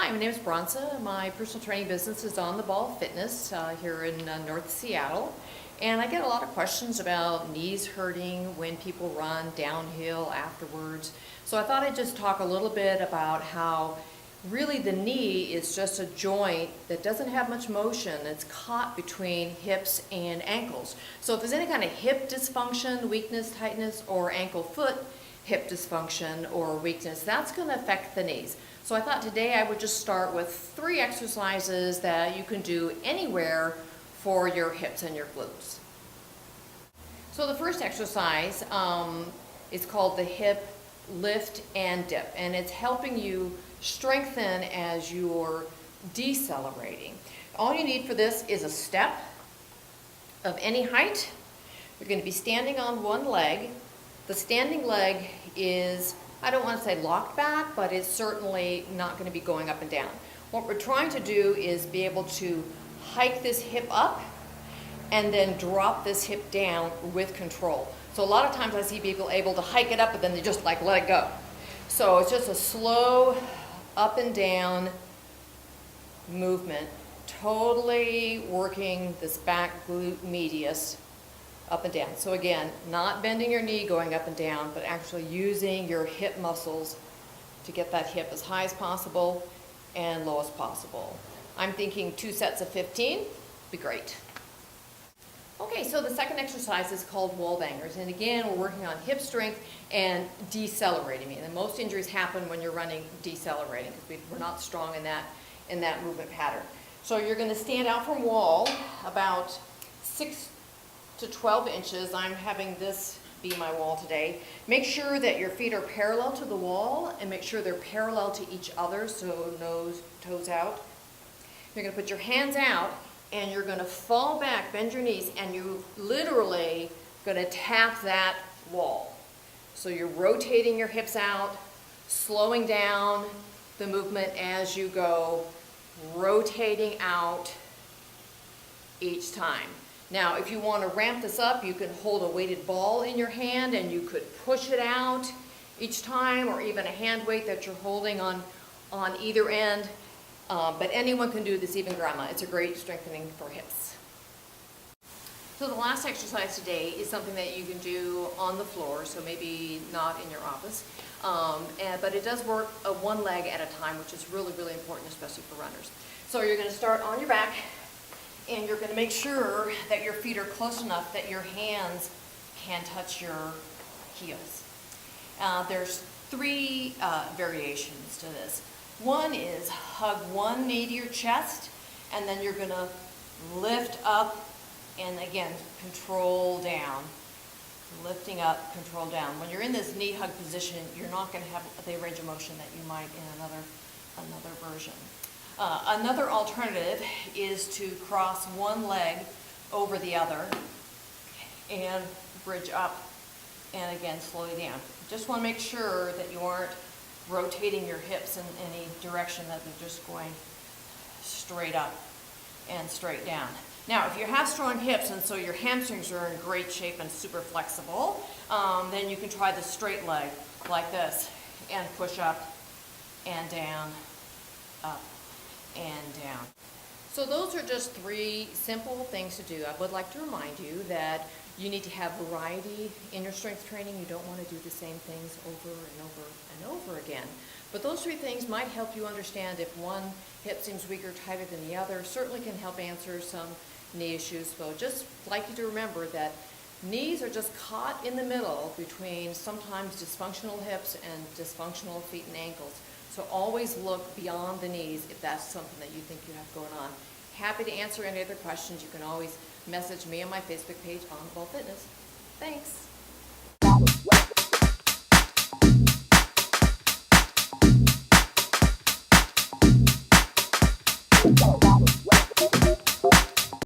Hi, my name is Bronza. My personal training business is On the Ball Fitness here in North Seattle. And I get a lot of questions about knees hurting when people run downhill afterwards. So I thought I'd just talk a little bit about how really the knee is just a joint that doesn't have much motion. It's caught between hips and ankles. So if there's any kind of hip dysfunction, weakness, tightness, or ankle foot hip dysfunction or weakness, that's going to affect the knees. So I thought today I would just start with 3 exercises that you can do anywhere for your hips and your glutes. So the first exercise is called the hip lift and dip, and it's helping you strengthen as you're decelerating. All you need for this is a step of any height. You're going to be standing on one leg. The standing leg is, I don't want to say locked back, but it's certainly not going to be going up and down. What we're trying to do is be able to hike this hip up and then drop this hip down with control. So a lot of times I see people able to hike it up, but then they just like let it go. So it's just a slow up and down movement, totally working this back glute medius up and down. So again, not bending your knee going up and down, but actually using your hip muscles to get that hip as high as possible and low as possible. I'm thinking 2 sets of 15 would be great. Okay, so the second exercise is called wall bangers. And again, we're working on hip strength and decelerating. And most injuries happen when you're running decelerating because we're not strong in that movement pattern. So you're going to stand out from wall about 6 to 12 inches. I'm having this be my wall today. Make sure that your feet are parallel to the wall and make sure they're parallel to each other, so nose, toes out. You're going to put your hands out and you're going to fall back, bend your knees, and you literally going to tap that wall. So you're rotating your hips out, slowing down the movement as you go, rotating out each time. Now, if you want to ramp this up, you can hold a weighted ball in your hand and you could push it out each time, or even a hand weight that you're holding on either end. But anyone can do this, even grandma. It's a great strengthening for hips. So the last exercise today is something that you can do on the floor, so maybe not in your office. But it does work one leg at a time, which is really, really important, especially for runners. So you're going to start on your back, and you're going to make sure that your feet are close enough that your hands can touch your heels. There's 3 variations to this. One is hug one knee to your chest, and then you're going to lift up and again control down. Lifting up, control down. When you're in this knee hug position, you're not going to have the range of motion that you might in another version. Another alternative is to cross one leg over the other and bridge up and again slowly down. Just want to make sure that you aren't rotating your hips in any direction, that they're just going straight up and straight down. Now, if you have strong hips and so your hamstrings are in great shape and super flexible, then you can try the straight leg like this and push up and down, up and down. So those are just 3 simple things to do. I would like to remind you that you need to have variety in your strength training. You don't want to do the same things over and over and over again. But those 3 things might help you understand if one hip seems weaker, tighter than the other. Certainly can help answer some knee issues. So just like you to remember that knees are just caught in the middle between sometimes dysfunctional hips and dysfunctional feet and ankles. So always look beyond the knees if that's something that you think you have going on. Happy to answer any other questions. You can always message me on my Facebook page, On the Ball Fitness. Thanks.